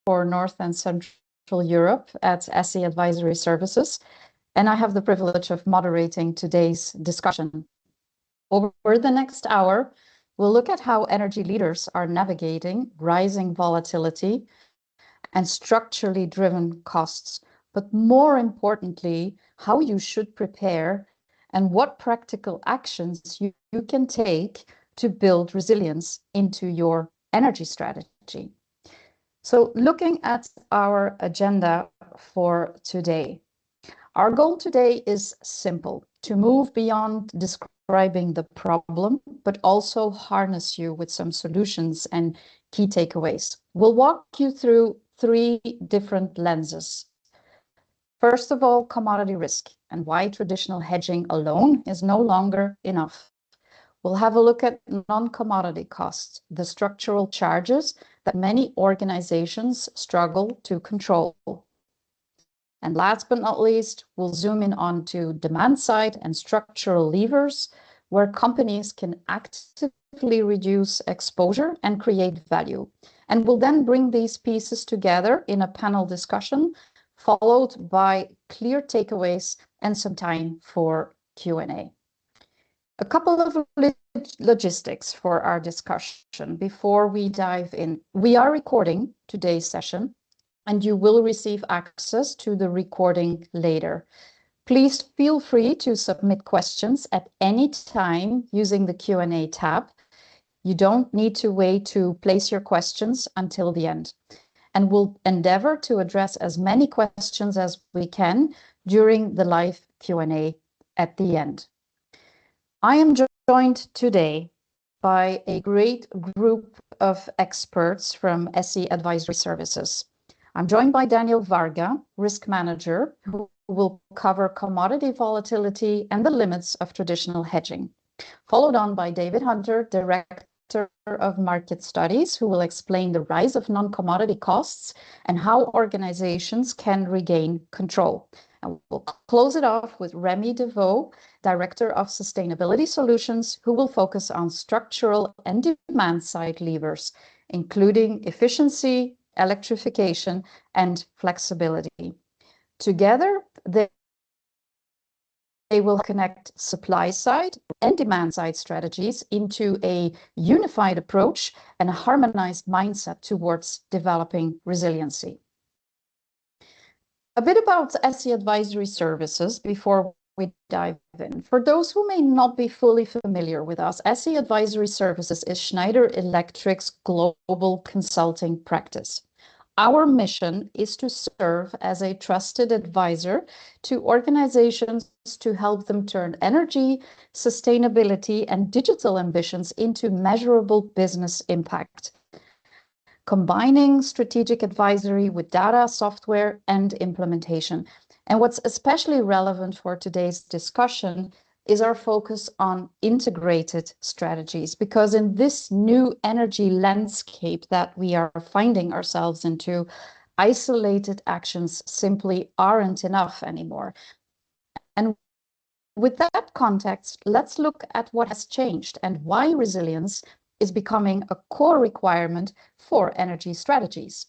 for North and Central Europe at SE Advisory Services, and I have the privilege of moderating today's discussion. Over the next hour, we'll look at how energy leaders are navigating rising volatility and structurally driven costs, but more importantly, how you should prepare and what practical actions you can take to build resilience into your energy strategy. So looking at our agenda for today, our goal today is simple: to move beyond describing the problem, but also harness you with some solutions and key takeaways. We'll walk you through 3 different lenses. First of all, commodity risk and why traditional hedging alone is no longer enough. We'll have a look at non-commodity costs, the structural charges that many organizations struggle to control. And last but not least, we'll zoom in onto demand side and structural levers where companies can actively reduce exposure and create value. And we'll then bring these pieces together in a panel discussion, followed by clear takeaways and some time for Q&A. A couple of logistics for our discussion before we dive in. We are recording today's session, and you will receive access to the recording later. Please feel free to submit questions at any time using the Q&A tab. You don't need to wait to place your questions until the end. And we'll endeavor to address as many questions as we can during the live Q&A at the end. I am joined today by a great group of experts from SE Advisory Services. I'm joined by Daniel Varga, Risk Manager, who will cover commodity volatility and the limits of traditional hedging, followed on by David Hunter, Director of Market Studies, who will explain the rise of non-commodity costs and how organizations can regain control. And we'll close it off with Remy Deveau, Director of Sustainability Solutions, who will focus on structural and demand-side levers, including efficiency, electrification, and flexibility. Together, they will connect supply-side and demand-side strategies into a unified approach and a harmonized mindset towards developing resiliency. A bit about SE Advisory Services before we dive in. For those who may not be fully familiar with us, SE Advisory Services is Schneider Electric's global consulting practice. Our mission is to serve as a trusted advisor to organizations to help them turn energy, sustainability, and digital ambitions into measurable business impact, combining strategic advisory with data, software, and implementation. And what's especially relevant for today's discussion is our focus on integrated strategies, because in this new energy landscape that we are finding ourselves into, isolated actions simply aren't enough anymore. And with that context, let's look at what has changed and why resilience is becoming a core requirement for energy strategies.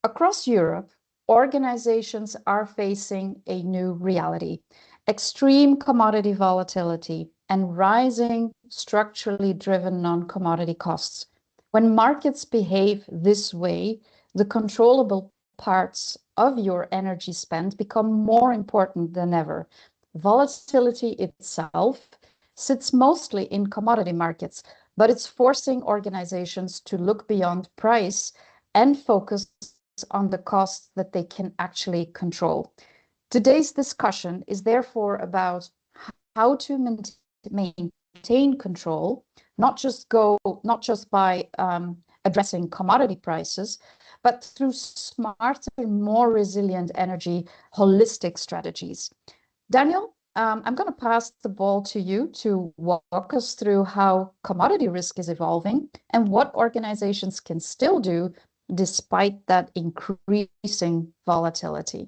Across Europe, organizations are facing a new reality: extreme commodity volatility and rising structurally driven non-commodity costs. When markets behave this way, the controllable parts of your energy spend become more important than ever. Volatility itself sits mostly in commodity markets, but it's forcing organizations to look beyond price and focus on the costs that they can actually control. Today's discussion is therefore about how to maintain control, not just by addressing commodity prices, but through smarter, more resilient energy, holistic strategies. Daniel, I'm going to pass the ball to you to walk us through how commodity risk is evolving and what organizations can still do despite that increasing volatility.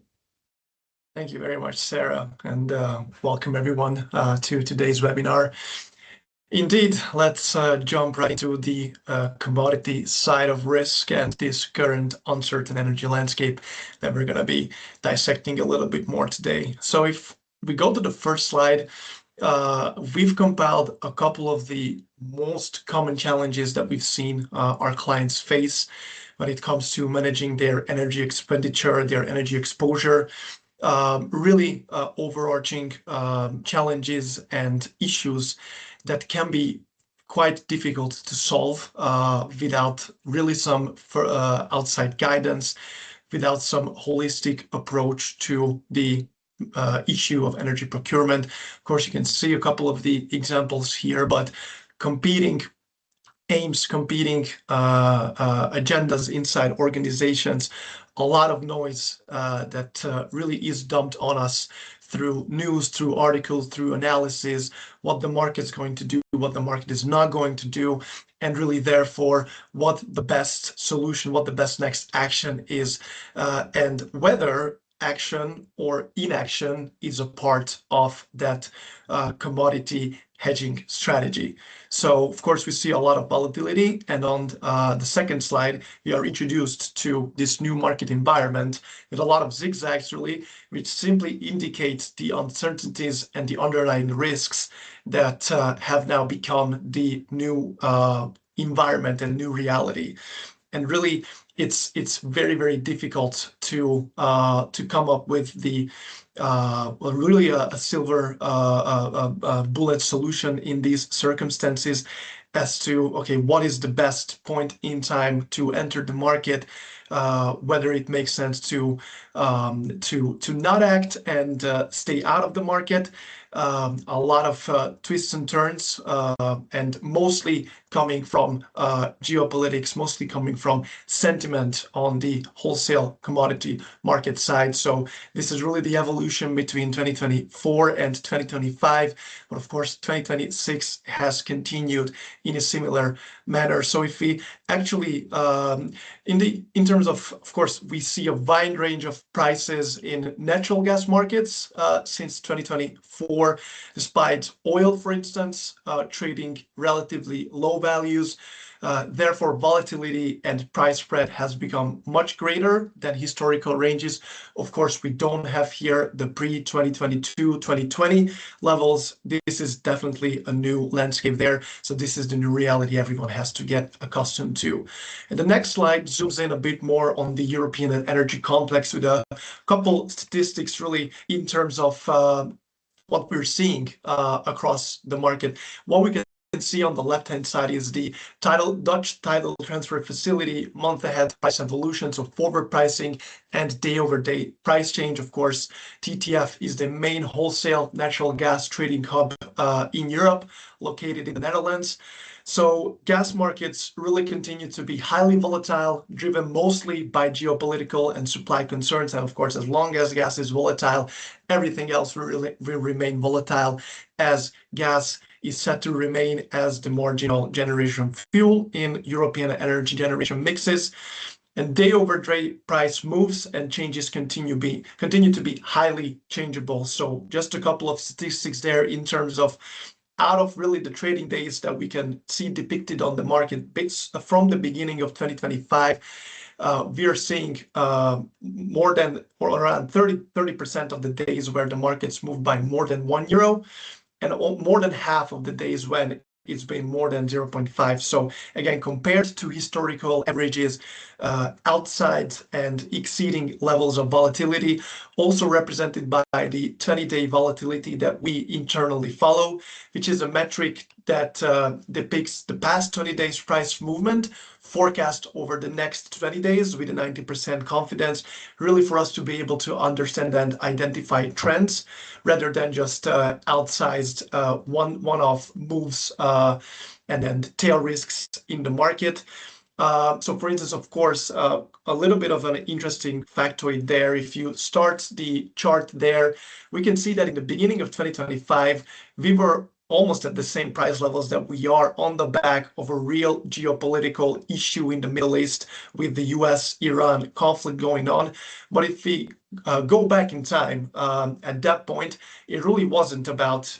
Thank you very much, Sarah, and welcome everyone to today's webinar. Indeed, let's jump right into the commodity side of risk and this current uncertain energy landscape that we're going to be dissecting a little bit more today. So if we go to the first slide, we've compiled a couple of the most common challenges that we've seen our clients face when it comes to managing their energy expenditure, their energy exposure. Really overarching challenges and issues that can be quite difficult to solve without really some outside guidance, without some holistic approach to the issue of energy procurement. Of course, you can see a couple of the examples here, but competing aims, competing agendas inside organizations, a lot of noise that really is dumped on us through news, through articles, through analysis, what the market's going to do, what the market is not going to do, and really therefore what the best solution, what the best next action is, and whether action or inaction is a part of that commodity hedging strategy. So of course we see a lot of volatility, and on the second slide we are introduced to this new market environment with a lot of zigzags really, which simply indicate the uncertainties and the underlying risks that have now become the new environment and new reality. And really it's very difficult to come up with the well, really a silver bullet solution in these circumstances as to, okay, what is the best point in time to enter the market, whether it makes sense to not act and stay out of the market. A lot of twists and turns, and mostly coming from geopolitics, mostly coming from sentiment on the wholesale commodity market side. So this is really the evolution between 2024 and 2025, but of course 2026 has continued in a similar manner. So if we actually in terms of course we see a wide range of prices in natural gas markets since 2024, despite oil, for instance, trading relatively low values. Therefore, volatility and price spread has become much greater than historical ranges. Of course, we don't have here the pre-2022, 2020 levels. This is definitely a new landscape there. So this is the new reality everyone has to get accustomed to. And the next slide zooms in a bit more on the European energy complex with a couple statistics really in terms of what we're seeing across the market. What we can see on the left-hand side is the Dutch tidal transfer facility month ahead price evolution, so forward pricing and day-over-day price change. Of course, TTF is the main wholesale natural gas trading hub in Europe, located in the Netherlands. So gas markets really continue to be highly volatile, driven mostly by geopolitical and supply concerns. And of course, as long as gas is volatile, everything else will remain volatile, as gas is set to remain as the marginal generation fuel in European energy generation mixes. And day-over-day price moves and changes continue to be highly changeable. So just a couple of statistics there in terms of out of really the trading days that we can see depicted on the market from the beginning of 2025, we are seeing more than or around 30% of the days where the markets move by more than €1, and more than half of the days when it's been more than 0.5. So again, compared to historical averages, outside and exceeding levels of volatility, also represented by the 20-day volatility that we internally follow, which is a metric that depicts the past 20 days price movement forecast over the next 20 days with a 90% confidence, really for us to be able to understand and identify trends rather than just outsized one-off moves and then tail risks in the market. So for instance, of course, a little bit of an interesting factoid there. If you start the chart there, we can see that in the beginning of 2025, we were almost at the same price levels that we are on the back of a real geopolitical issue in the Middle East with the US-Iran conflict going on. But if we go back in time, at that point, it really wasn't about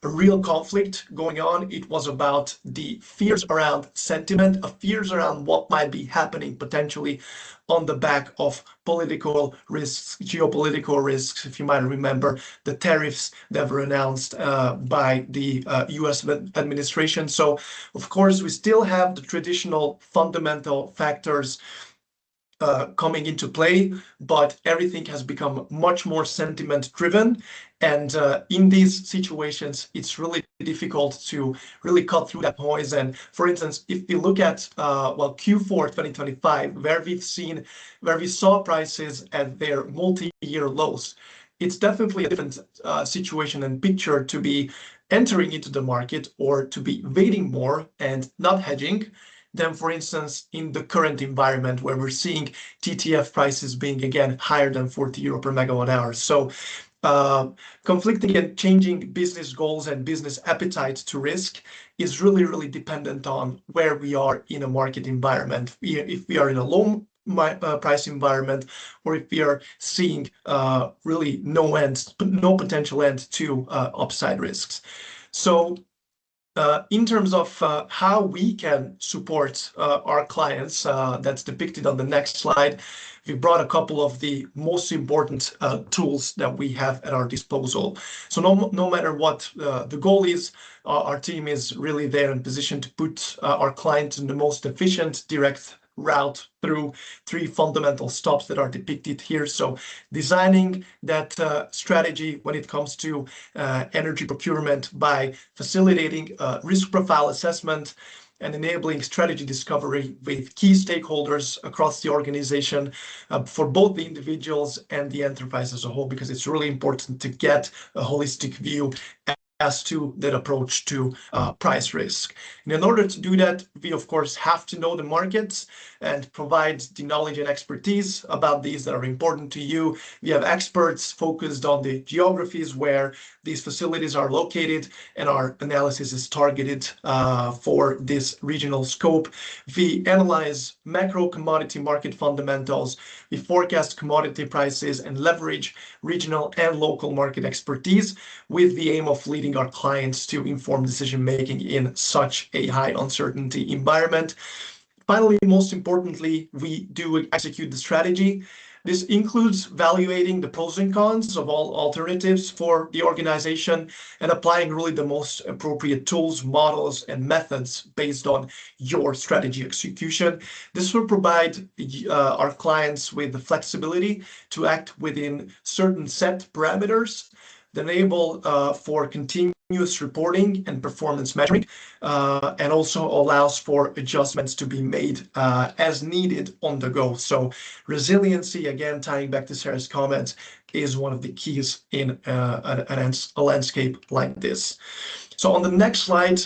a real conflict going on. It was about the fears around sentiment, fears around what might be happening potentially on the back of political risks, geopolitical risks. If you might remember the tariffs that were announced by the US administration. So, of course, we still have the traditional fundamental factors coming into play, but everything has become much more sentiment driven. And in these situations, it's really difficult to really cut through that noise. And for instance, if we look at Q4 2025, where we saw prices at their multi-year lows, it's definitely a different situation and picture to be entering into the market or to be waiting more and not hedging than, for instance, in the current environment where we're seeing TTF prices being again higher than 40 euro per megawatt hour. So conflicting and changing business goals and business appetite to risk is really dependent on where we are in a market environment. If we are in a low price environment, or if we are seeing really no potential end to upside risks. So in terms of how we can support our clients, that's depicted on the next slide, we brought a couple of the most important tools that we have at our disposal. So no matter what the goal is, our team is really there in position to put our client in the most efficient, direct route through three fundamental stops that are depicted here. So designing that strategy when it comes to energy procurement by facilitating risk profile assessment and enabling strategy discovery with key stakeholders across the organization for both the individuals and the enterprise as a whole, because it's really important to get a holistic view as to that approach to price risk. And in order to do that, we of course have to know the markets and provide the knowledge and expertise about these that are important to you. We have experts focused on the geographies where these facilities are located, and our analysis is targeted for this regional scope. We analyze macro commodity market fundamentals, we forecast commodity prices and leverage regional and local market expertise with the aim of leading our clients to informed decision-making in such a high uncertainty environment. Finally, most importantly, we do execute the strategy. This includes evaluating the pros and cons of all alternatives for the organization and applying really the most appropriate tools, models, and methods based on your strategy execution. This will provide our clients with the flexibility to act within certain set parameters that enable for continuous reporting and performance measuring, and also allows for adjustments to be made as needed on the go. So resiliency, again, tying back to Sarah's comments, is one of the keys in a landscape like this. So on the next slide,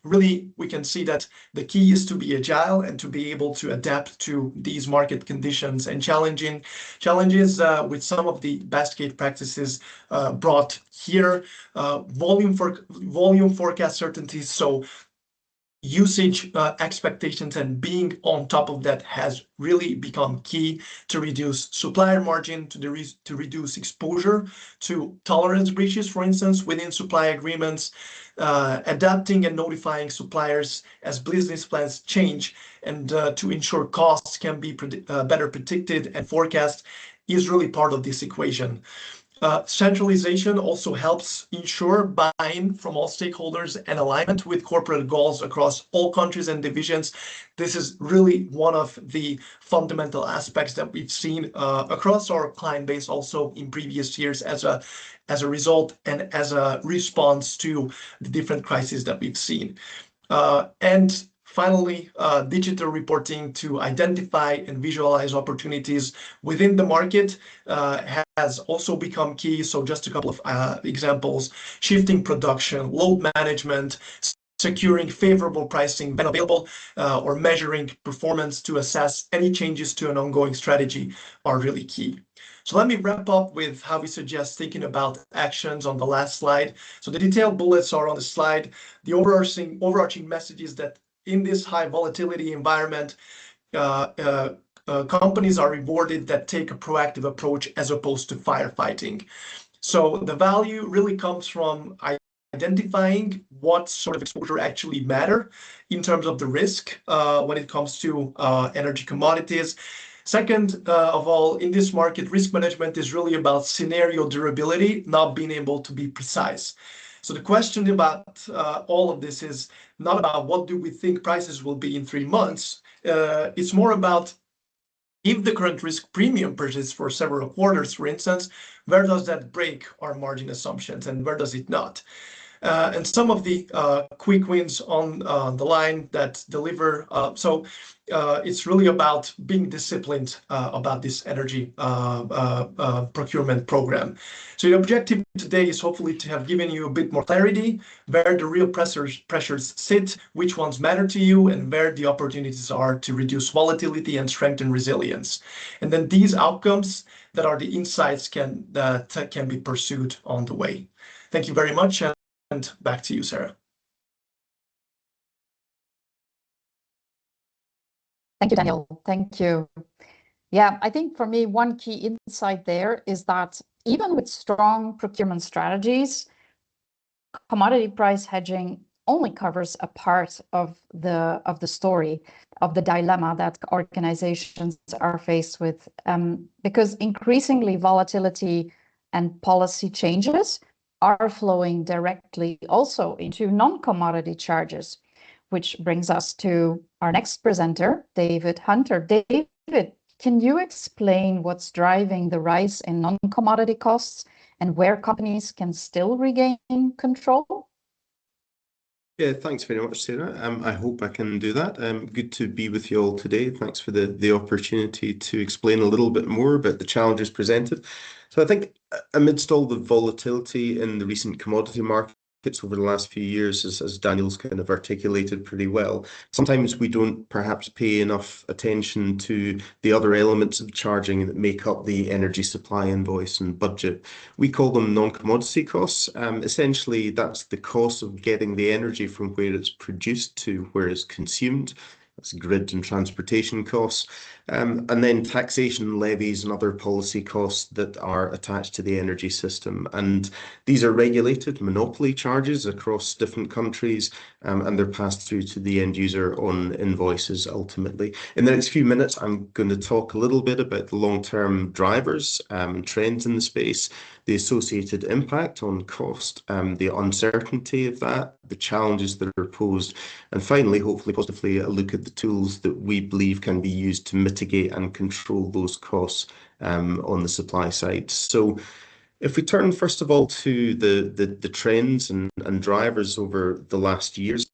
really, we can see that the key is to be agile and to be able to adapt to these market conditions and challenges with some of the best case practices brought here. Volume forecast certainty, so usage expectations and being on top of that has really become key to reduce supplier margin, to reduce exposure to tolerance breaches, for instance, within supply agreements, adapting and notifying suppliers as business plans change, and to ensure costs can be better predicted and forecast is really part of this equation. Centralization also helps ensure buy-in from all stakeholders and alignment with corporate goals across all countries and divisions. This is really one of the fundamental aspects that we've seen across our client base also in previous years as a result and as a response to the different crises that we've seen. And finally, digital reporting to identify and visualize opportunities within the market has also become key. So just a couple of examples: shifting production, load management, securing favorable pricing when available, or measuring performance to assess any changes to an ongoing strategy are really key. So let me wrap up with how we suggest thinking about actions on the last slide. So the detailed bullets are on the slide. The overarching message is that in this high volatility environment, companies are rewarded that take a proactive approach as opposed to firefighting. So the value really comes from identifying what sort of exposure actually matter in terms of the risk when it comes to energy commodities. Second of all, in this market, risk management is really about scenario durability, not being able to be precise. So the question about all of this is not about what do we think prices will be in 3 months. It's more about if the current risk premium persists for several quarters, for instance, where does that break our margin assumptions and where does it not? And some of the quick wins on the line that deliver. It's really about being disciplined about this energy procurement program. So the objective today is hopefully to have given you a bit more clarity where the real pressures sit, which ones matter to you, and where the opportunities are to reduce volatility and strengthen resilience. And then these outcomes that are the insights that can be pursued on the way. Thank you very much. And back to you, Sarah. Thank you, Daniel. Thank you. Yeah, I think for me, one key insight there is that even with strong procurement strategies, commodity price hedging only covers a part of the story, of the dilemma that organizations are faced with, because increasingly volatility and policy changes are flowing directly also into non-commodity charges, which brings us to our next presenter, David Hunter. David, can you explain what's driving the rise in non-commodity costs and where companies can still regain control? Yeah, thanks very much, Sarah. I hope I can do that. Good to be with you all today. Thanks for the opportunity to explain a little bit more about the challenges presented. So I think amidst all the volatility in the recent commodity markets over the last few years, as Daniel's kind of articulated pretty well, sometimes we don't perhaps pay enough attention to the other elements of charging that make up the energy supply invoice and budget. We call them non-commodity costs. Essentially, that's the cost of getting the energy from where it's produced to where it's consumed. That's grid and transportation costs. And then taxation levies and other policy costs that are attached to the energy system. And these are regulated monopoly charges across different countries, and they're passed through to the end user on invoices ultimately. In the next few minutes, I'm going to talk a little bit about the long-term drivers, trends in the space, the associated impact on cost, the uncertainty of that, the challenges that are posed, and finally, hopefully positively, a look at the tools that we believe can be used to mitigate and control those costs on the supply side. So if we turn first of all to the trends and drivers over the last years,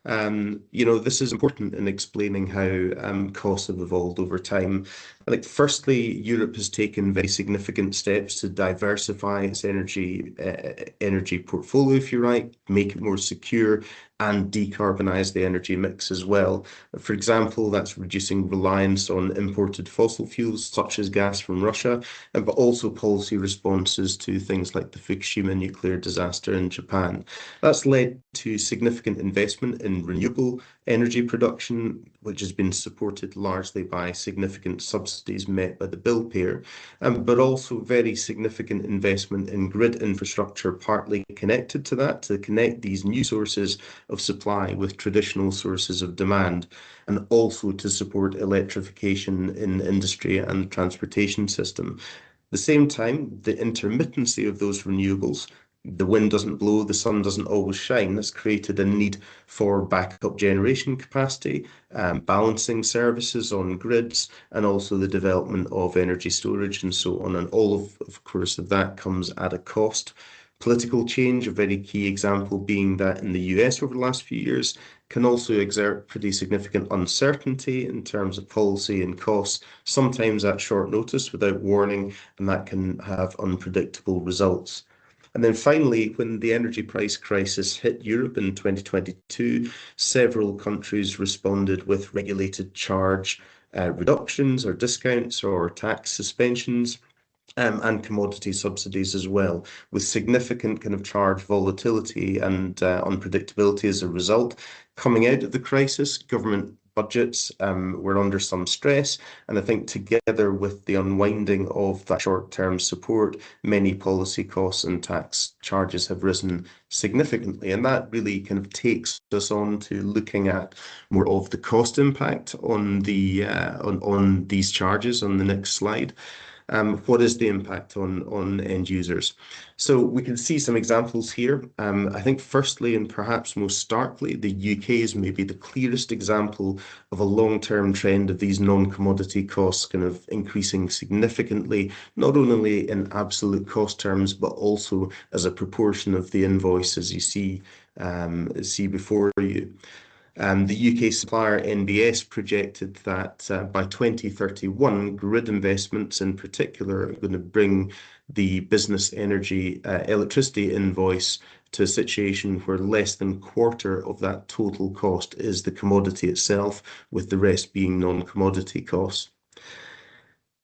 this is important in explaining how costs have evolved over time. I think firstly, Europe has taken very significant steps to diversify its energy portfolio, if you like, make it more secure and decarbonize the energy mix as well. For example, that's reducing reliance on imported fossil fuels such as gas from Russia, but also policy responses to things like the Fukushima nuclear disaster in Japan. That's led to significant investment in renewable energy production, which has been supported largely by significant subsidies met by the bill payer, but also very significant investment in grid infrastructure partly connected to that, to connect these new sources of supply with traditional sources of demand, and also to support electrification in industry and the transportation system. At the same time, the intermittency of those renewables, the wind doesn't blow, the sun doesn't always shine, has created a need for backup generation capacity, balancing services on grids, and also the development of energy storage and so on. And all of course, of that comes at a cost. Political change, a very key example being that in the US over the last few years, can also exert pretty significant uncertainty in terms of policy and costs, sometimes at short notice without warning, and that can have unpredictable results. And then finally, when the energy price crisis hit Europe in 2022, several countries responded with regulated charge reductions or discounts or tax suspensions, and commodity subsidies as well, with significant kind of charge volatility and unpredictability as a result. Coming out of the crisis, government budgets were under some stress, and I think together with the unwinding of that short-term support, many policy costs and tax charges have risen significantly, and that really kind of takes us on to looking at more of the cost impact on the on these charges on the next slide. What is the impact on end users? So we can see some examples here. I think firstly, and perhaps most starkly, the UK is maybe the clearest example of a long-term trend of these non-commodity costs kind of increasing significantly, not only in absolute cost terms, but also as a proportion of the invoice, as you see before you. The UK supplier NBS projected that by 2031, grid investments in particular are going to bring the business energy electricity invoice to a situation where less than a quarter of that total cost is the commodity itself, with the rest being non-commodity costs.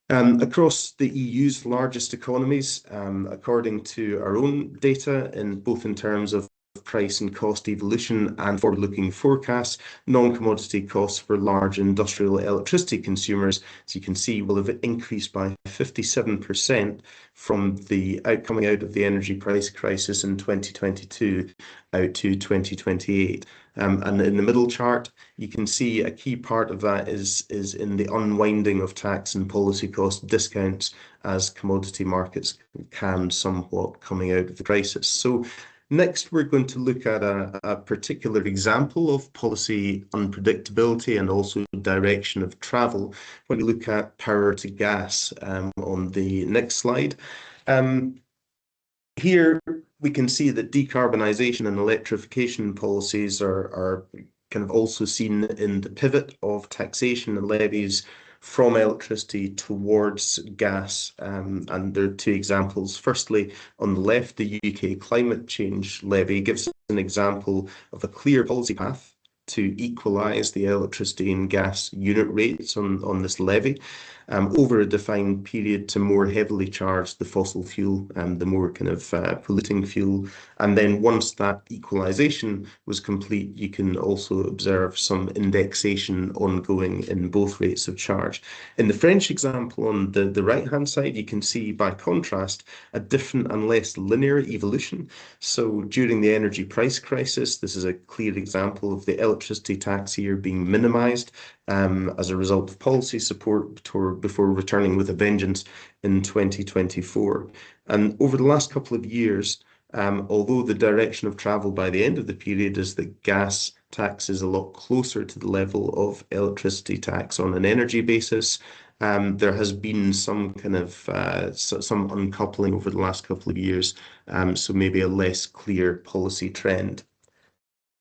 Across the EU's largest economies, according to our own data, both in terms of price and cost evolution and forward-looking forecasts, non-commodity costs for large industrial electricity consumers, as you can see, will have increased by 57% from the coming out of the energy price crisis in 2022 out to 2028. And in the middle chart, you can see a key part of that is in the unwinding of tax and policy cost discounts as commodity markets calmed somewhat coming out of the crisis. So next, we're going to look at a particular example of policy unpredictability and also direction of travel when we look at power to gas on the next slide. Here, we can see that decarbonisation and electrification policies are kind of also seen in the pivot of taxation and levies from electricity towards gas. And there are two examples. Firstly, on the left, the UK climate change levy gives an example of a clear policy path to equalise the electricity and gas unit rates on this levy over a defined period to more heavily charge the fossil fuel and the more kind of polluting fuel. And then once that equalisation was complete, you can also observe some indexation ongoing in both rates of charge. In the French example on the right-hand side, you can see by contrast a different and less linear evolution. So during the energy price crisis, this is a clear example of the electricity tax here being minimised as a result of policy support before returning with a vengeance in 2024. And over the last couple of years, although the direction of travel by the end of the period is that gas tax is a lot closer to the level of electricity tax on an energy basis, there has been some kind of some uncoupling over the last couple of years, so maybe a less clear policy trend.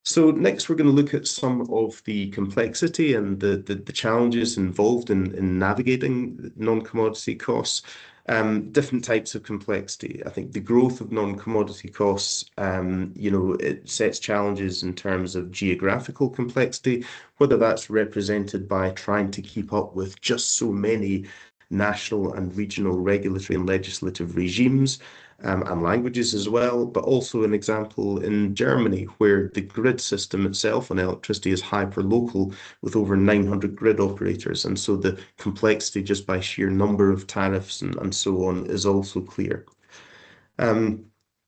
So next, we're going to look at some of the complexity and the challenges involved in navigating non-commodity costs. Different types of complexity. I think the growth of non-commodity costs, it sets challenges in terms of geographical complexity, whether that's represented by trying to keep up with just so many national and regional regulatory and legislative regimes, and languages as well, but also an example in Germany where the grid system itself on electricity is hyper-local with over 900 grid operators. And so the complexity just by sheer number of tariffs and so on is also clear.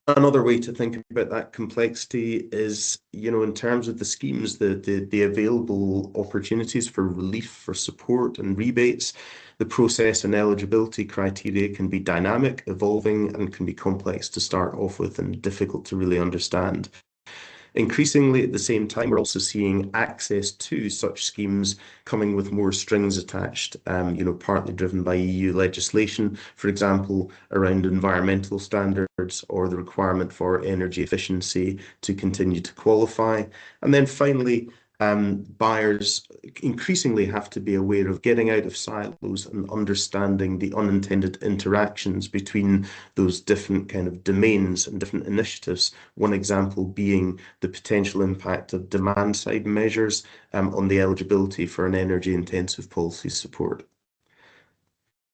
Another way to think about that complexity is, in terms of the schemes, the available opportunities for relief, for support and rebates. The process and eligibility criteria can be dynamic, evolving, and can be complex to start off with and difficult to really understand. Increasingly, at the same time, we're also seeing access to such schemes coming with more strings attached, partly driven by EU legislation, for example, around environmental standards or the requirement for energy efficiency to continue to qualify. And then finally, buyers increasingly have to be aware of getting out of silos and understanding the unintended interactions between those different kind of domains and different initiatives. One example being the potential impact of demand-side measures on the eligibility for an energy-intensive policy support.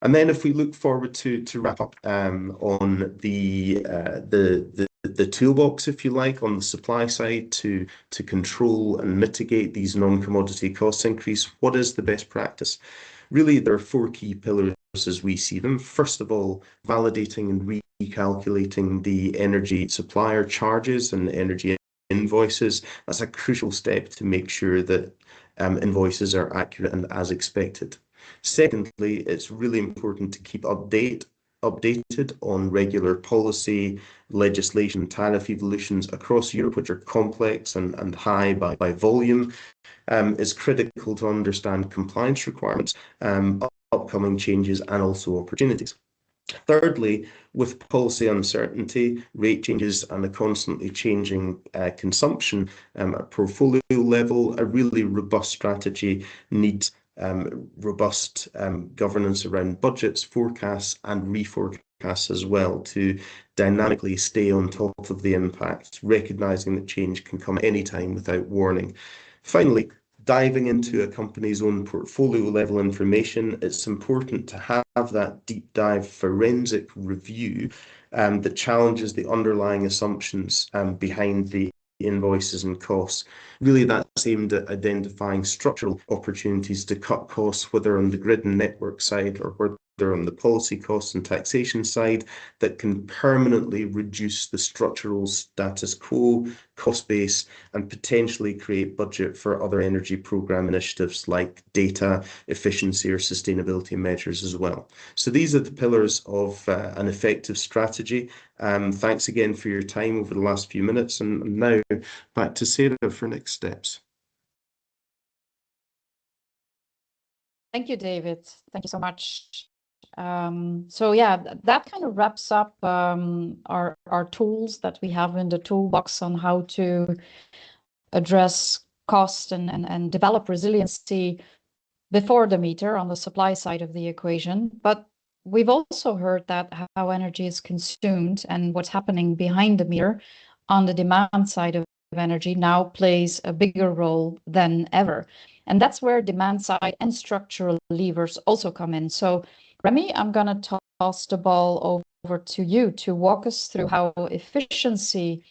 And then if we look forward to wrap up on the the toolbox, if you like, on the supply side to control and mitigate these non-commodity cost increase. What is the best practice? Really, there are four key pillars as we see them. First of all, validating and recalculating the energy supplier charges and energy invoices. That's a crucial step to make sure that invoices are accurate and as expected. Secondly, it's really important to keep updated on regular policy, legislation, tariff evolutions across Europe, which are complex and high by volume. It's critical to understand compliance requirements, upcoming changes, and also opportunities. Thirdly, with policy uncertainty, rate changes, and a constantly changing consumption at portfolio level, a really robust strategy needs robust governance around budgets, forecasts, and reforecasts as well to dynamically stay on top of the impact, recognizing that change can come at any time without warning. Finally, diving into a company's own portfolio level information, it's important to have that deep dive forensic review that challenges the underlying assumptions behind the invoices and costs. Really, that's aimed at identifying structural opportunities to cut costs, whether on the grid and network side or whether on the policy costs and taxation side, that can permanently reduce the structural status quo, cost base, and potentially create budget for other energy program initiatives like data, efficiency, or sustainability measures as well. So these are the pillars of an effective strategy. Thanks again for your time over the last few minutes, and now back to Sarah for next steps. Thank you, David. Thank you so much. So yeah, that kind of wraps up our tools that we have in the toolbox on how to address cost and develop resiliency before the meter on the supply side of the equation. But we've also heard that how energy is consumed and what's happening behind the meter on the demand side of energy now plays a bigger role than ever. And that's where demand side and structural levers also come in. So Remy, I'm going to toss the ball over to you to walk us through how efficiency,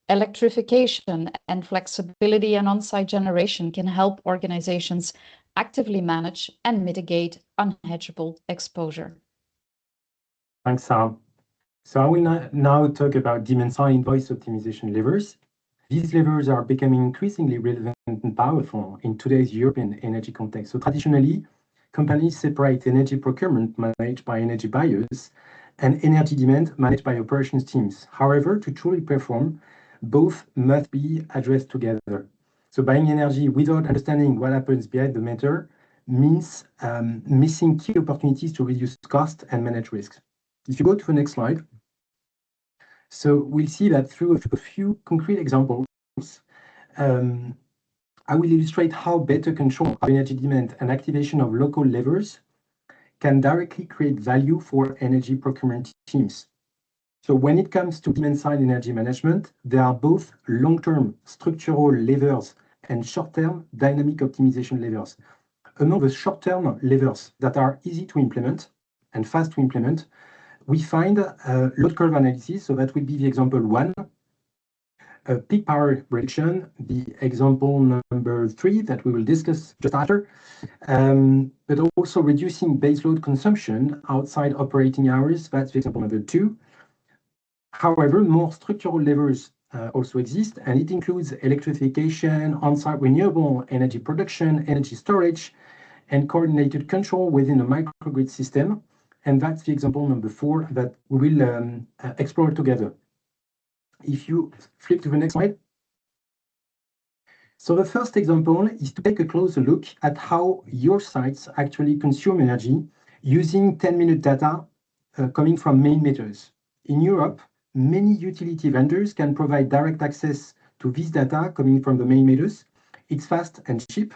electrification, and flexibility and on-site generation can help organizations actively manage and mitigate unhedgeable exposure. Thanks, Sam. So I will now talk about demand-side invoice optimization levers. These levers are becoming increasingly relevant and powerful in today's European energy context. So traditionally, companies separate energy procurement managed by energy buyers and energy demand managed by operations teams. However, to truly perform, both must be addressed together. So buying energy without understanding what happens behind the meter means missing key opportunities to reduce cost and manage risks. If you go to the next slide, so we'll see that through a few concrete examples, I will illustrate how better control of energy demand and activation of local levers can directly create value for energy procurement teams. So when it comes to demand-side energy management, there are both long-term structural levers and short-term dynamic optimization levers. Among the short-term levers that are easy to implement and fast to implement, we find load curve analysis. So that would be the example one. Peak power reduction, the example number 3 that we will discuss just after, but also reducing baseload consumption outside operating hours. That's the example number 2. However, more structural levers also exist, and it includes electrification, on-site renewable energy production, energy storage, and coordinated control within a microgrid system. And that's the example number 4 that we will explore together. If you flip to the next slide. So the first example is to take a closer look at how your sites actually consume energy using 10-minute data coming from main meters. In Europe, many utility vendors can provide direct access to this data coming from the main meters. It's fast and cheap.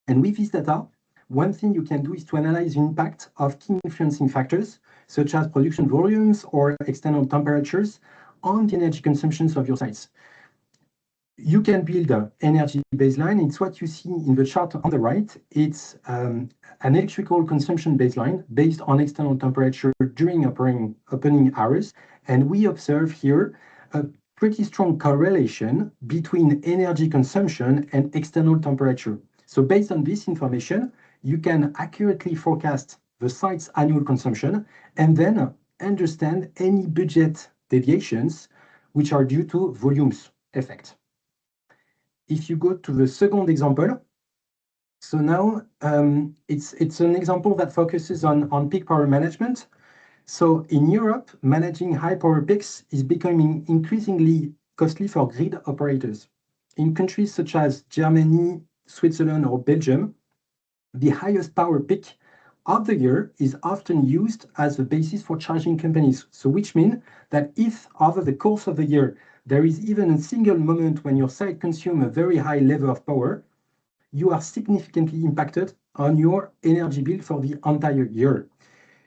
And with this data, one thing you can do is to analyze the impact of key influencing factors, such as production volumes or external temperatures, on the energy consumptions of your sites. You can build an energy baseline. It's what you see in the chart on the right. It's an electrical consumption baseline based on external temperature during opening hours. And we observe here a pretty strong correlation between energy consumption and external temperature. So based on this information, you can accurately forecast the site's annual consumption and then understand any budget deviations which are due to volumes effect. If you go to the second example, so now it's an example that focuses on peak power management. So in Europe, managing high power peaks is becoming increasingly costly for grid operators. In countries such as Germany, Switzerland, or Belgium, the highest power peak of the year is often used as a basis for charging companies. So which means that if over the course of the year, there is even a single moment when your site consumes a very high level of power, you are significantly impacted on your energy bill for the entire year.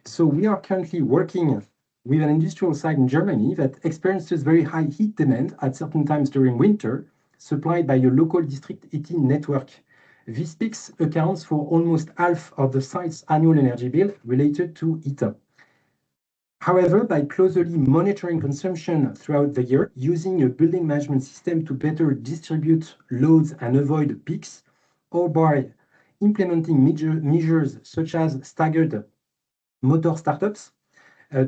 So we are currently working with an industrial site in Germany that experiences very high heat demand at certain times during winter, supplied by a local district heating network. This peaks accounts for almost half of the site's annual energy bill related to heat. However, by closely monitoring consumption throughout the year, using a building management system to better distribute loads and avoid peaks, or by implementing measures such as staggered motor startups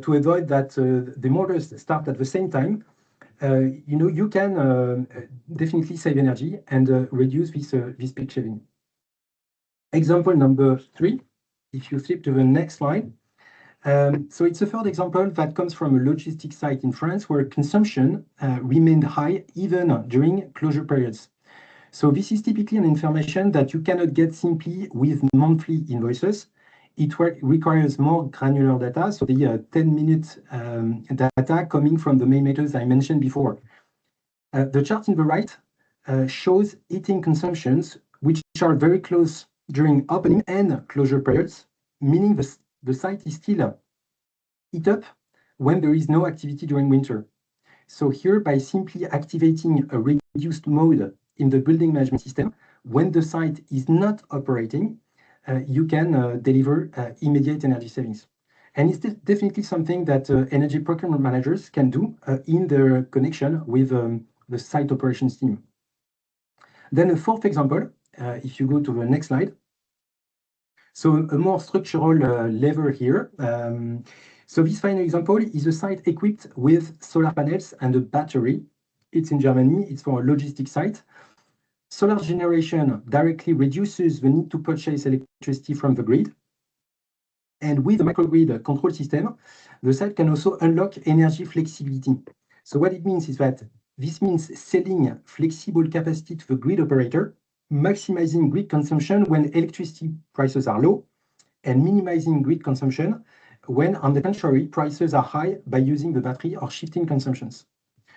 to avoid that the motors start at the same time, you can definitely save energy and reduce this peak shaving. Example number 3, if you flip to the next slide. So it's a third example that comes from a logistics site in France where consumption remained high even during closure periods. So this is typically an information that you cannot get simply with monthly invoices. It requires more granular data, so the 10-minute data coming from the main methods I mentioned before. The chart on the right shows heating consumptions, which are very close during opening and closure periods, meaning the site is still heat up when there is no activity during winter. So here, by simply activating a reduced mode in the building management system, when the site is not operating, you can deliver immediate energy savings. And it's definitely something that energy procurement managers can do in their connection with the site operations team. Then a fourth example, if you go to the next slide. So a more structural lever here. So this final example is a site equipped with solar panels and a battery. It's in Germany, it's for a logistics site. Solar generation directly reduces the need to purchase electricity from the grid. And with the microgrid control system, the site can also unlock energy flexibility. So what it means is that this means selling flexible capacity to the grid operator, maximizing grid consumption when electricity prices are low, and minimizing grid consumption when, on the contrary, prices are high by using the battery or shifting consumptions.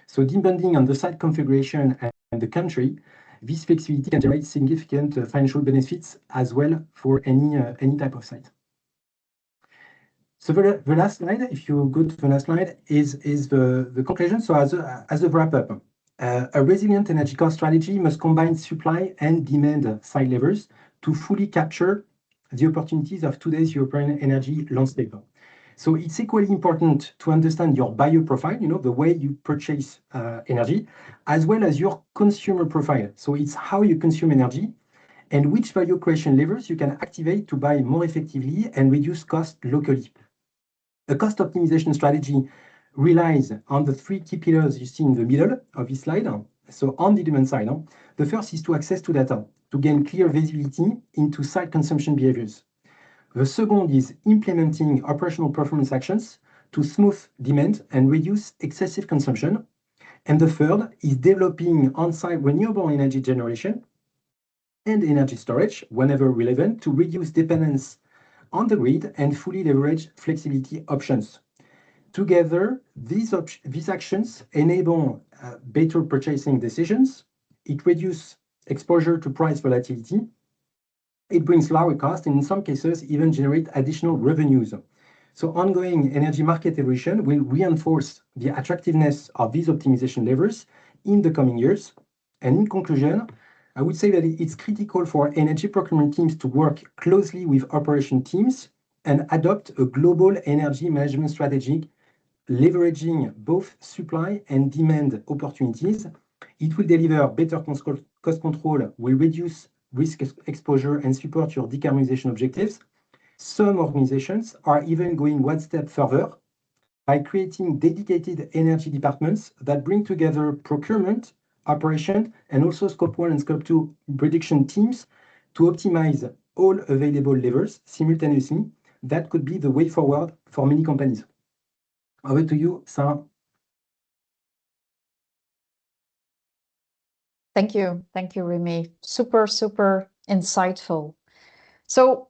So depending on the site configuration and the country, this flexibility can generate significant financial benefits as well for any type of site. So the last slide, if you go to the last slide, is the conclusion. So as a wrap-up, a resilient energy cost strategy must combine supply and demand side levers to fully capture the opportunities of today's European energy landscape. So it's equally important to understand your buyer profile, the way you purchase energy, as well as your consumer profile. So it's how you consume energy and which value creation levers you can activate to buy more effectively and reduce cost locally. A cost optimization strategy relies on the 3 key pillars you see in the middle of this slide. So on the demand side, the first is to access to data to gain clear visibility into site consumption behaviors. The second is implementing operational performance actions to smooth demand and reduce excessive consumption. And the third is developing on-site renewable energy generation and energy storage whenever relevant to reduce dependence on the grid and fully leverage flexibility options. Together, these actions enable better purchasing decisions. It reduces exposure to price volatility. It brings lower cost and in some cases even generate additional revenues. So ongoing energy market evolution will reinforce the attractiveness of these optimization levers in the coming years. And in conclusion, I would say that it's critical for energy procurement teams to work closely with operation teams and adopt a global energy management strategy leveraging both supply and demand opportunities. It will deliver better cost control, will reduce risk exposure, and support your decarbonization objectives. Some organizations are even going one step further by creating dedicated energy departments that bring together procurement, operation, and also Scope 1 and Scope 2 prediction teams to optimize all available levers simultaneously. That could be the way forward for many companies. Over to you, Sarah. Thank you. Thank you, Remy. Super, super insightful. So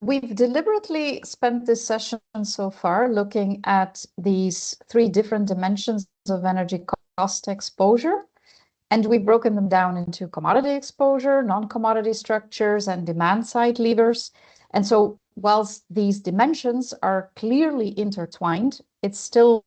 we've deliberately spent this session so far looking at these three different dimensions of energy cost exposure, and we've broken them down into commodity exposure, non-commodity structures, and demand-side levers. And so whilst these dimensions are clearly intertwined, it still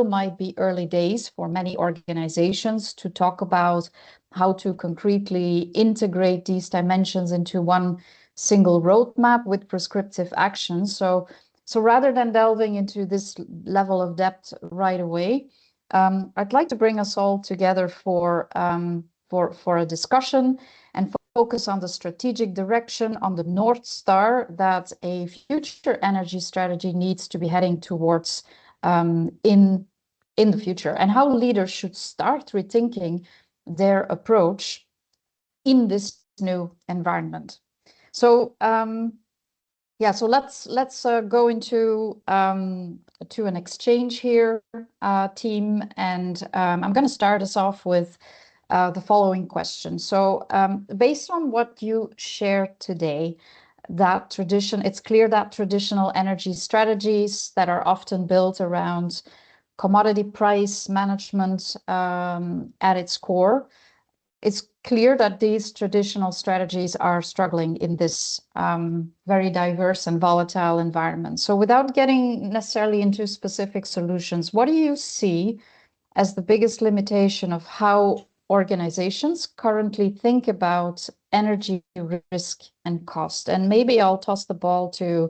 might be early days for many organizations to talk about how to concretely integrate these dimensions into one single roadmap with prescriptive actions. So rather than delving into this level of depth right away, I'd like to bring us all together for a discussion and focus on the strategic direction, on the North Star that a future energy strategy needs to be heading towards in the future, and how leaders should start rethinking their approach in this new environment. So so let's go into to an exchange here, team, and I'm going to start us off with the following question. So based on what you shared today, it's clear that traditional energy strategies that are often built around commodity price management at its core, it's clear that these traditional strategies are struggling in this very diverse and volatile environment. So without getting necessarily into specific solutions, what do you see as the biggest limitation of how organizations currently think about energy risk and cost? And maybe I'll toss the ball to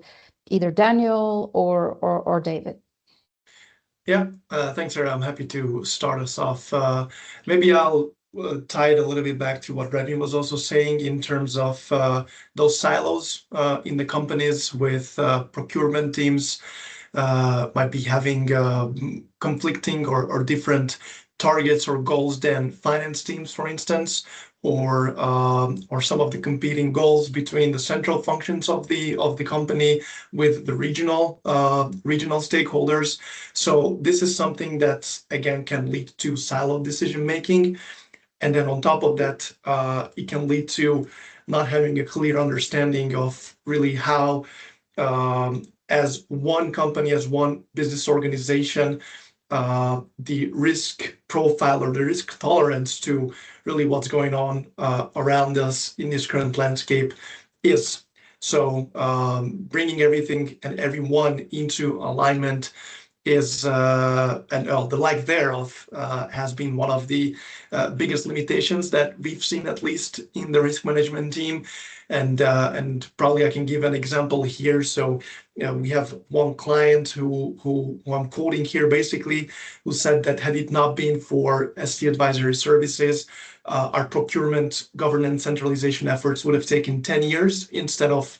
either Daniel or David. Yeah, thanks, Sarah. I'm happy to start us off. Maybe I'll tie it a little bit back to what Remy was also saying in terms of those silos in the companies with procurement teams might be having conflicting or different targets or goals than finance teams, for instance, or some of the competing goals between the central functions of the company with the regional stakeholders. So this is something that again can lead to siloed decision making, and then on top of that, it can lead to not having a clear understanding of really how, as one company, as one business organization, the risk profile or the risk tolerance to really what's going on around us in this current landscape is. So bringing everything and everyone into alignment is, and the lack thereof has been one of the biggest limitations that we've seen, at least in the risk management team. And probably I can give an example here. So we have one client who I'm quoting here, basically, who said that had it not been for ST Advisory Services, our procurement governance centralization efforts would have taken 10 years instead of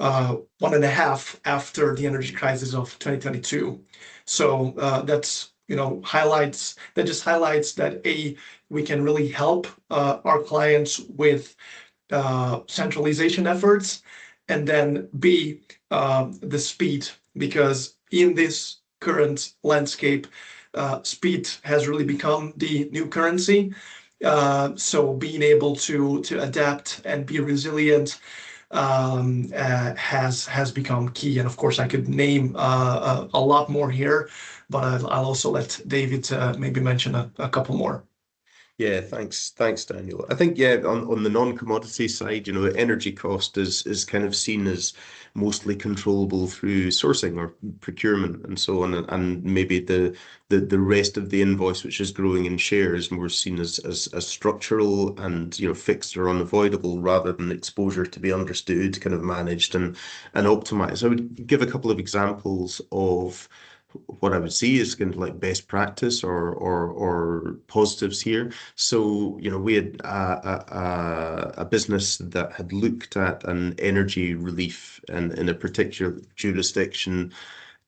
1.5 after the energy crisis of 2022. So that's highlights that we can really help our clients with centralization efforts, and then B, the speed, because in this current landscape, speed has really become the new currency. So being able to adapt and be resilient has become key. And of course, I could name a lot more here, but I'll also let David maybe mention a couple more. Yeah, thanks, Daniel. I think, on the non-commodity side, energy cost is kind of seen as mostly controllable through sourcing or procurement and so on, and maybe the rest of the invoice, which is growing in shares, more seen as structural and fixed or unavoidable, rather than exposure to be understood, kind of managed and optimized. I would give a couple of examples of what I would see is kind of like best practice or positives here. So, you know, we had a business that had looked at an energy relief in a particular jurisdiction,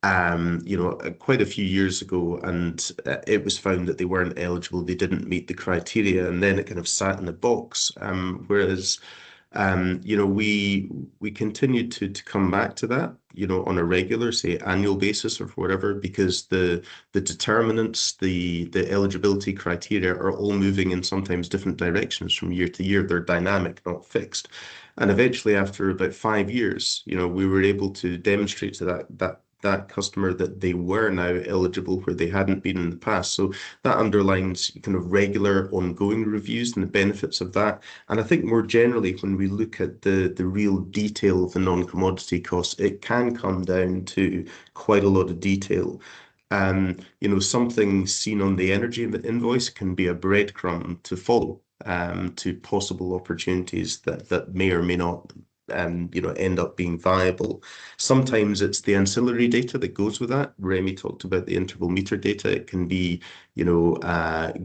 you know, quite a few years ago, and it was found that they weren't eligible. They didn't meet the criteria, and then it kind of sat in the box. Whereas you know, we continued to come back to that, you know, on a regular, say, annual basis or whatever, because the determinants, the eligibility criteria are all moving in sometimes different directions from year to year. They're dynamic, not fixed. And eventually, after about 5 years, you know, we were able to demonstrate to that customer that they were now eligible where they hadn't been in the past. So that underlines kind of regular ongoing reviews and the benefits of that. And I think more generally, when we look at the real detail of the non-commodity costs, it can come down to quite a lot of detail. You know, something seen on the energy invoice can be a breadcrumb to follow to possible opportunities that may or may not you know, end up being viable. Sometimes it's the ancillary data that goes with that. Remy talked about the interval meter data. It can be, you know,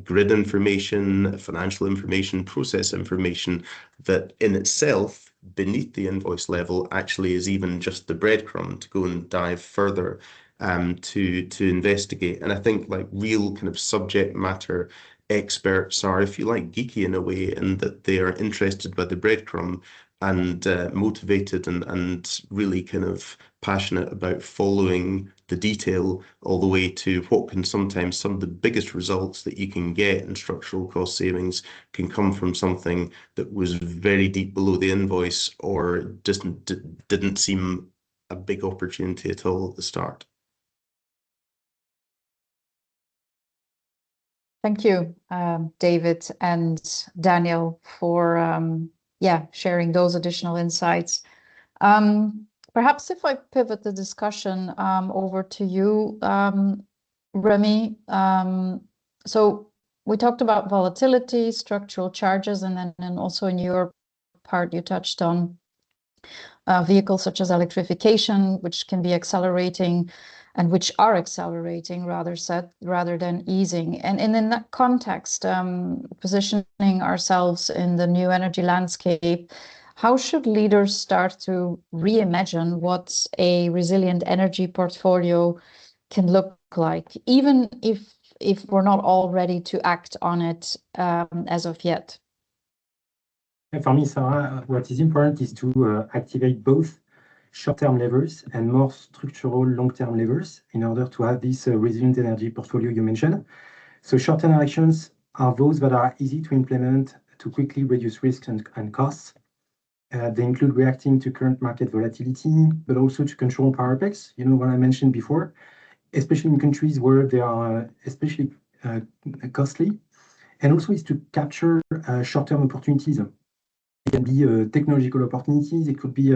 grid information, financial information, process information that in itself, beneath the invoice level, actually is even just the breadcrumb to go and dive further to investigate. And I think like real kind of subject matter experts are, if you like, geeky in a way, in that they are interested by the breadcrumb and motivated and really kind of passionate about following the detail all the way to what can sometimes some of the biggest results that you can get in structural cost savings can come from something that was very deep below the invoice or just didn't seem a big opportunity at all at the start. Thank you, David and Daniel, for sharing those additional insights. Perhaps if I pivot the discussion over to you, Remy. So we talked about volatility, structural charges, and then also in your part you touched on vehicles such as electrification, which can be accelerating and which are accelerating rather than easing. And in that context, positioning ourselves in the new energy landscape, how should leaders start to reimagine what a resilient energy portfolio can look like, even if we're not all ready to act on it as of yet? For me, Sarah, what is important is to activate both short-term levers and more structural long-term levers in order to have this resilient energy portfolio you mentioned. So short-term actions are those that are easy to implement to quickly reduce risks and costs. They include reacting to current market volatility, but also to control power peaks, you know, what I mentioned before, especially in countries where they are especially costly, and also is to capture short-term opportunities. It can be technological opportunities, it could be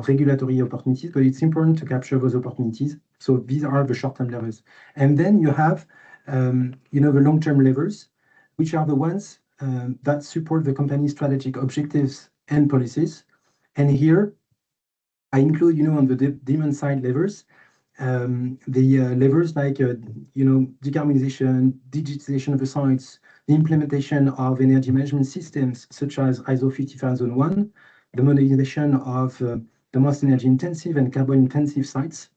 regulatory opportunities, but it's important to capture those opportunities. So these are the short-term levers. And then you have, you know, the long-term levers, which are the ones that support the company's strategic objectives and policies. And here I include, you know, on the demand side levers, the levers like, you know, decarbonization, digitization of the sites, the implementation of energy management systems such as ISO 50001, the modernization of the most energy intensive and carbon intensive sites,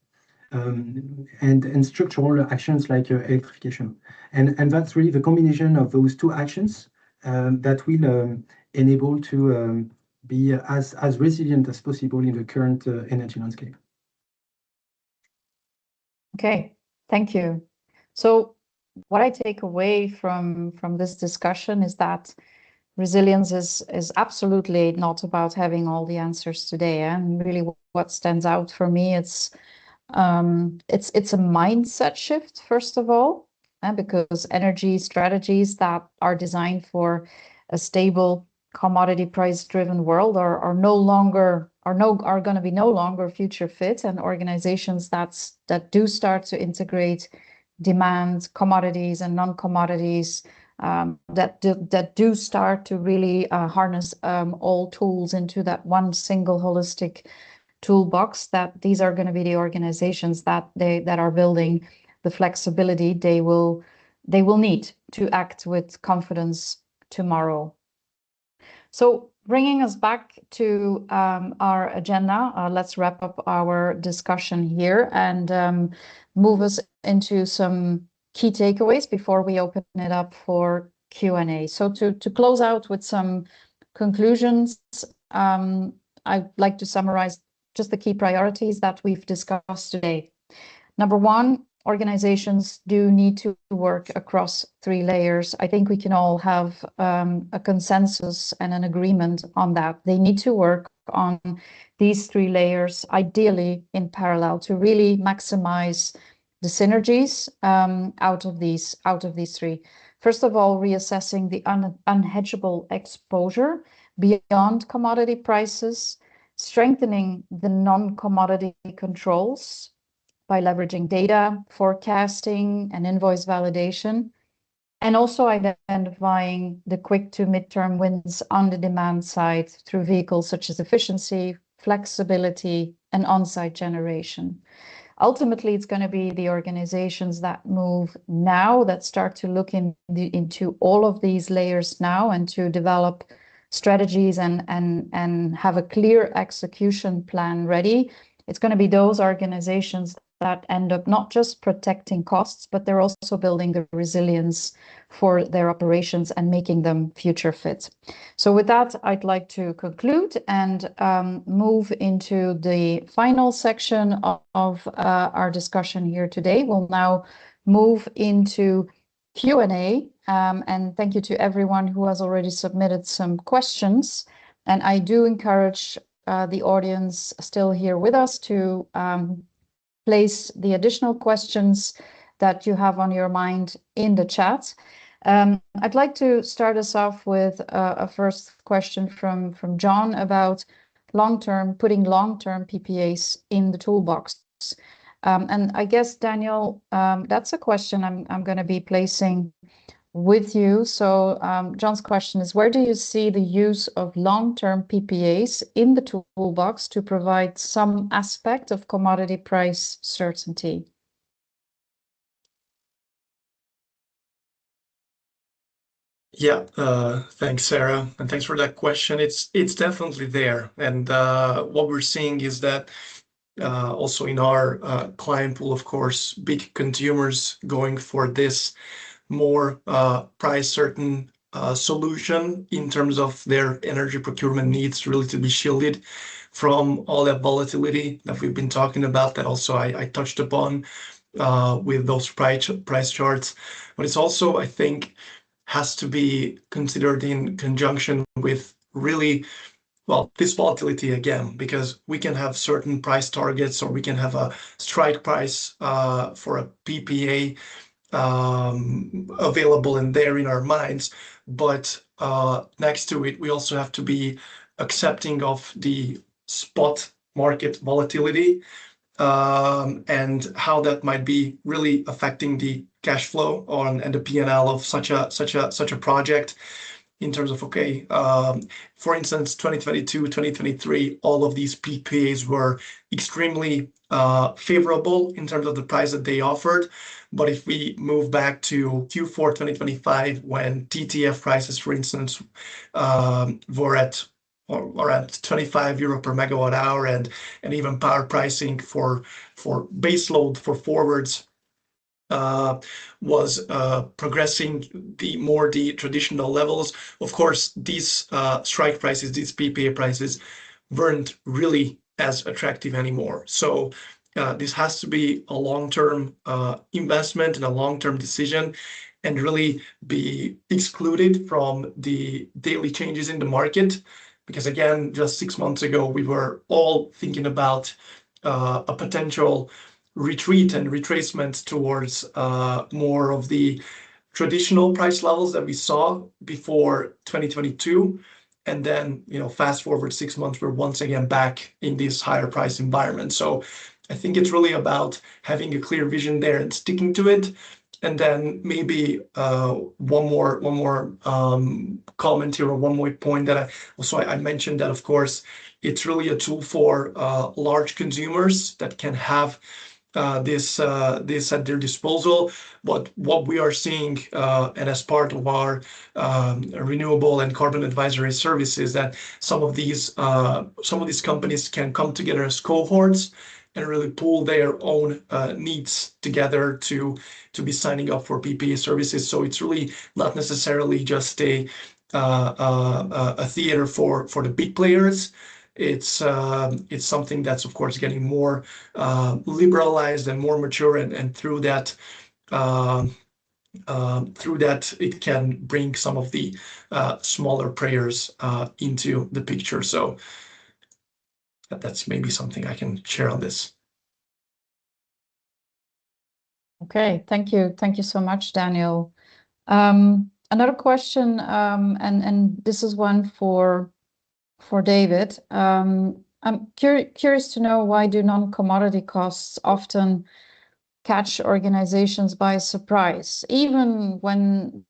and structural actions like electrification. And that's really the combination of those two actions that will enable to be as resilient as possible in the current energy landscape. Okay, thank you. So what I take away from this discussion is that resilience is absolutely not about having all the answers today. And really what stands out for me, it's a mindset shift, first of all, because energy strategies that are designed for a stable commodity price driven world are going to be no longer future fit, and organizations that do start to integrate demand, commodities and non-commodities, that do start to really harness all tools into that one single holistic toolbox, that these are going to be the organizations that are building the flexibility they will need to act with confidence tomorrow. So bringing us back to our agenda, let's wrap up our discussion here and move us into some key takeaways before we open it up for Q&A. So to close out with some conclusions, I'd like to summarize just the key priorities that we've discussed today. Number one, organizations do need to work across 3 layers. I think we can all have a consensus and an agreement on that. They need to work on these 3 layers, ideally in parallel, to really maximize the synergies out of these 3. First of all, reassessing the unhedgeable exposure beyond commodity prices, strengthening the non-commodity controls by leveraging data, forecasting, and invoice validation, and also identifying the quick to midterm wins on the demand side through vehicles such as efficiency, flexibility, and on-site generation. Ultimately, it's going to be the organizations that move now, that start to look into all of these layers now and to develop strategies and have a clear execution plan ready. It's going to be those organizations that end up not just protecting costs, but they're also building the resilience for their operations and making them future fit. So with that, I'd like to conclude and move into the final section of our discussion here today. We'll now move into Q&A, and thank you to everyone who has already submitted some questions. And I do encourage the audience still here with us to place the additional questions that you have on your mind in the chat. I'd like to start us off with a first question from John about putting long-term PPAs in the toolbox. And I guess, Daniel, that's a question I'm going to be placing with you. So John's question is, where do you see the use of long-term PPAs in the toolbox to provide some aspect of commodity price certainty? Yeah, thanks, Sarah, and thanks for that question. It's definitely there, and what we're seeing is that also in our client pool, of course, big consumers going for this more price certain solution in terms of their energy procurement needs, really to be shielded from all that volatility that we've been talking about, that also I touched upon with those price charts. But it's also, I think, has to be considered in conjunction with really, well, this volatility again, because we can have certain price targets, or we can have a strike price for a PPA available in there in our minds, but next to it we also have to be accepting of the spot market volatility and how that might be really affecting the cash flow and the P&L of such a project, in terms of, okay, for instance, 2022, 2023, all of these PPAs were extremely favorable in terms of the price that they offered. But if we move back to Q4 2025, when TTF prices, for instance, were at around 25 euro per megawatt hour, and even power pricing for baseload for forwards was progressing the traditional levels. Of course, these strike prices, these PPA prices, weren't really as attractive anymore. So this has to be a long-term investment and a long-term decision, and really be excluded from the daily changes in the market. Because again, just 6 months ago, we were all thinking about a potential retreat and retracement towards more of the traditional price levels that we saw before 2022. And then, fast forward 6 months, we're once again back in this higher price environment. So I think it's really about having a clear vision there and sticking to it, And then maybe one more comment here, or one more point that I mentioned, that of course it's really a tool for large consumers that can have this at their disposal. But what we are seeing, and as part of our renewable and carbon advisory services, that some of these companies can come together as cohorts and really pool their own needs together to be signing up for PPA services. So it's really not necessarily just a theater for the big players. It's something that's of course getting more liberalized and more mature, and through that it can bring some of the smaller players into the picture. So that's maybe something I can share on this. Okay, thank you so much, Daniel. Another question, and this is one for David. I'm curious to know, why do non-commodity costs often catch organizations by surprise, even when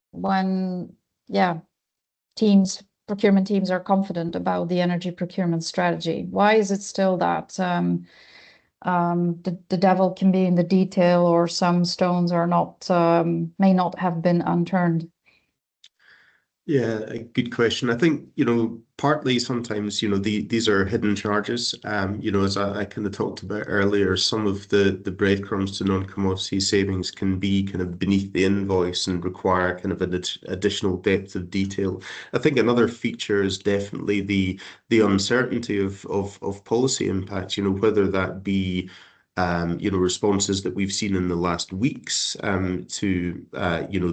procurement teams are confident about the energy procurement strategy? Why is it still that the devil can be in the detail, or some stones are not may not have been unturned? Yeah, a good question. I think, partly sometimes, these are hidden charges. As I kind of talked about earlier, some of the breadcrumbs to non-commodity savings can be kind of beneath the invoice and require kind of an additional depth of detail. I think another feature is definitely the uncertainty of policy impact, whether that be responses that we've seen in the last weeks to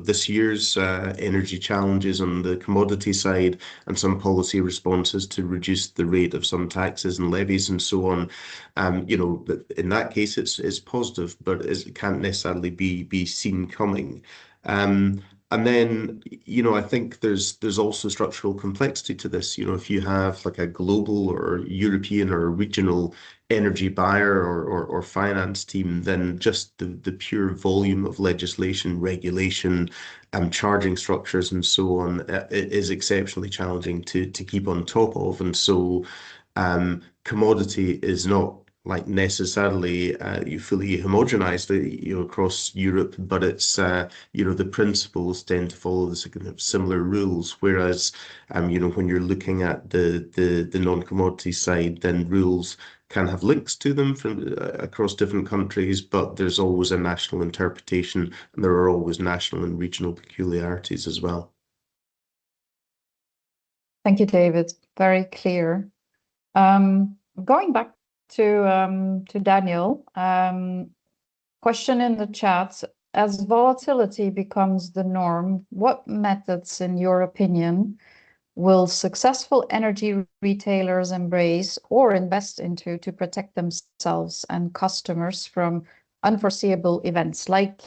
this year's energy challenges on the commodity side, and some policy responses to reduce the rate of some taxes and levies and so on. In that case, it's positive, but it can't necessarily be seen coming. And then, I think there's also structural complexity to this. If you have like a global or European or regional energy buyer or finance team, then just the pure volume of legislation, regulation, charging structures and so on is exceptionally challenging to keep on top of. And so commodity is not like necessarily fully homogenized across Europe, but it's the principles tend to follow the kind of similar rules, whereas when you're looking at the non-commodity side, then rules can have links to them from across different countries, but there's always a national interpretation, and there are always national and regional peculiarities as well. Thank you, David. Very clear. Going back to Daniel, question in the chat: as volatility becomes the norm, what methods, in your opinion, will successful energy retailers embrace or invest into to protect themselves and customers from unforeseeable events like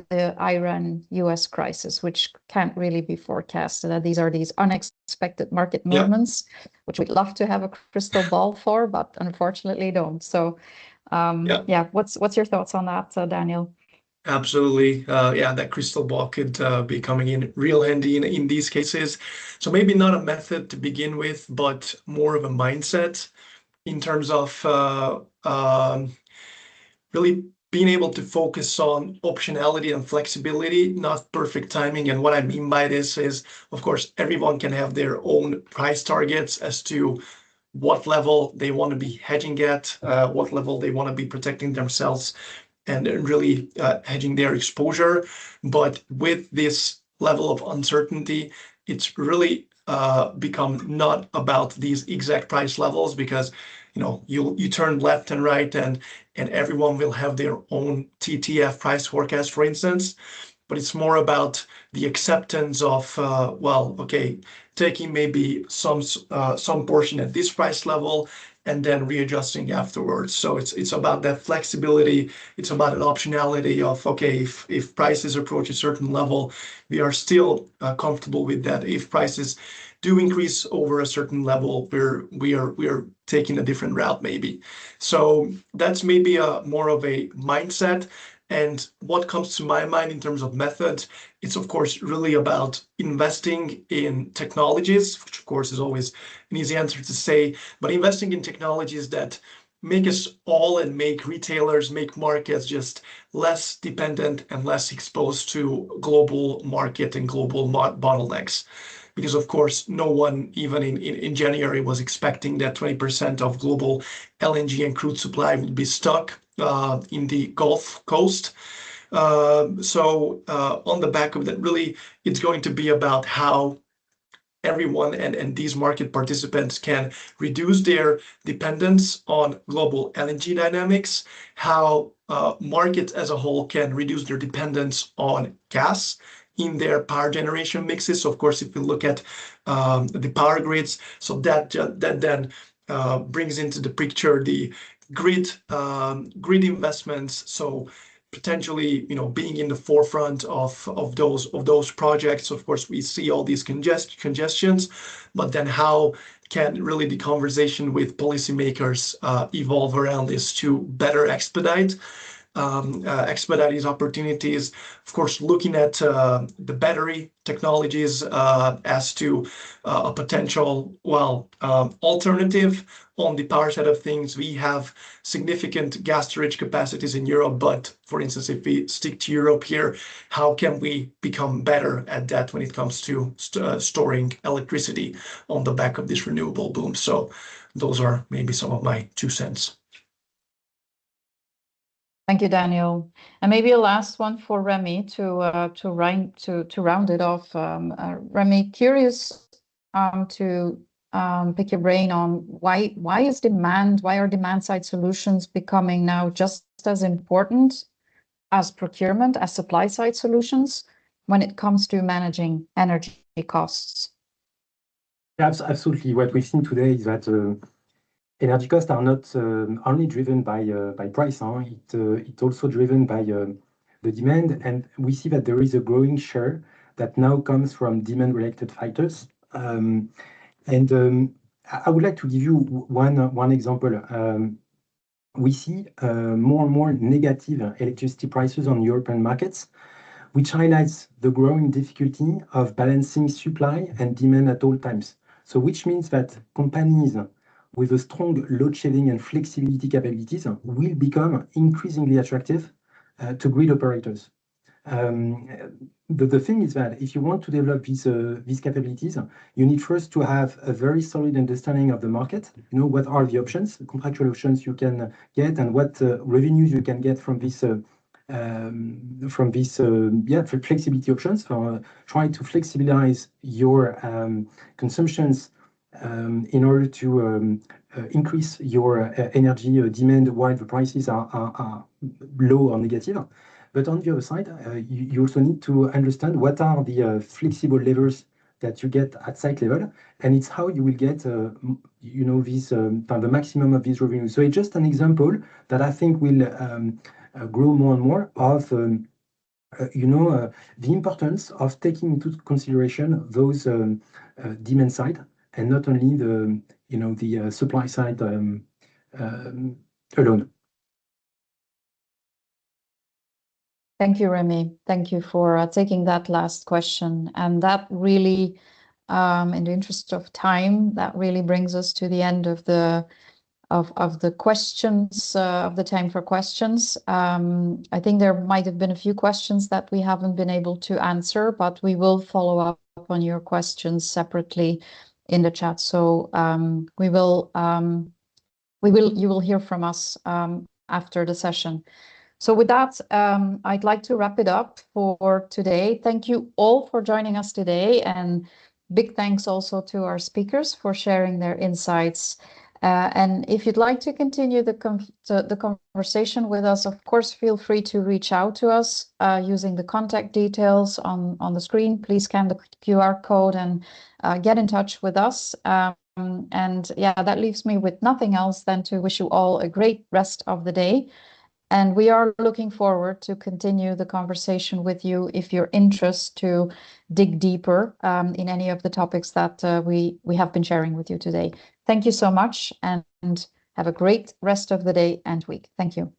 the Iran-US crisis, which can't really be forecasted? These are unexpected market movements, which we'd love to have a crystal ball for, but unfortunately don't. So, what's your thoughts on that, Daniel? Absolutely. That crystal ball could be coming in real handy in these cases. So maybe not a method to begin with, but more of a mindset in terms of really being able to focus on optionality and flexibility, not perfect timing. And what I mean by this is, of course, everyone can have their own price targets as to what level they want to be hedging at, what level they want to be protecting themselves and really hedging their exposure. But with this level of uncertainty, it's really become not about these exact price levels, because you turn left and right and everyone will have their own TTF price forecast, for instance. But it's more about the acceptance of taking maybe some portion at this price level and then readjusting afterwards. So it's about that flexibility. It's about an optionality of, if prices approach a certain level, we are still comfortable with that. If prices do increase over a certain level, we are taking a different route maybe. So that's maybe more of a mindset. And what comes to my mind in terms of methods, it's of course really about investing in technologies, which of course is always an easy answer to say, but investing in technologies that make us all and make retailers, make markets just less dependent and less exposed to global market and global bottlenecks. Because of course, no one, even in January, was expecting that 20% of global LNG and crude supply would be stuck in the Gulf Coast. So on the back of that, really, it's going to be about how everyone and these market participants can reduce their dependence on global LNG dynamics, how markets as a whole can reduce their dependence on gas in their power generation mixes. So of course, if we look at the power grids, so that then brings into the picture the grid investments. So potentially, being in the forefront of those projects. Of course, we see all these congestions, but then how can really the conversation with policymakers evolve around this to better expedite these opportunities? Of course, looking at the battery technologies as to a potential, alternative on the power side of things. We have significant gas storage capacities in Europe, but for instance, if we stick to Europe here, how can we become better at that when it comes to storing electricity on the back of this renewable boom? So those are maybe some of my 2 cents. Thank you, Daniel. And maybe a last one for Remy to round it off. Remy, curious to pick your brain on why are demand side solutions becoming now just as important as procurement, as supply side solutions when it comes to managing energy costs? Absolutely. What we've seen today is that energy costs are not only driven by price. It's also driven by the demand, and we see that there is a growing share that now comes from demand-related factors. I would like to give you one example. We see more and more negative electricity prices on European markets, which highlights the growing difficulty of balancing supply and demand at all times. So which means that companies with a strong load shedding and flexibility capabilities will become increasingly attractive to grid operators. The thing is that if you want to develop these capabilities, you need first to have a very solid understanding of the market. What are the options, the contractual options you can get, and what revenues you can get from these flexibility options. Try to flexibilize your consumptions in order to increase your energy demand while the prices are low or negative. But on the other side, you also need to understand what are the flexible levers that you get at site level, and it's how you will get the maximum of these revenues. So it's just an example that I think will grow more and more of the importance of taking into consideration those demand side and not only the supply side alone. Thank you, Remy. Thank you for taking that last question. And that really, in the interest of time, that really brings us to the end of the questions, of the time for questions. I think there might have been a few questions that we haven't been able to answer, but we will follow up on your questions separately in the chat. So you will hear from us after the session. So with that, I'd like to wrap it up for today. Thank you all for joining us today, and big thanks also to our speakers for sharing their insights. And if you'd like to continue the conversation with us, of course, feel free to reach out to us using the contact details on the screen. Please scan the QR code and get in touch with us. And yeah, that leaves me with nothing else than to wish you all a great rest of the day. And we are looking forward to continue the conversation with you if you're interested to dig deeper in any of the topics that we have been sharing with you today. Thank you so much, and have a great rest of the day and week. Thank you.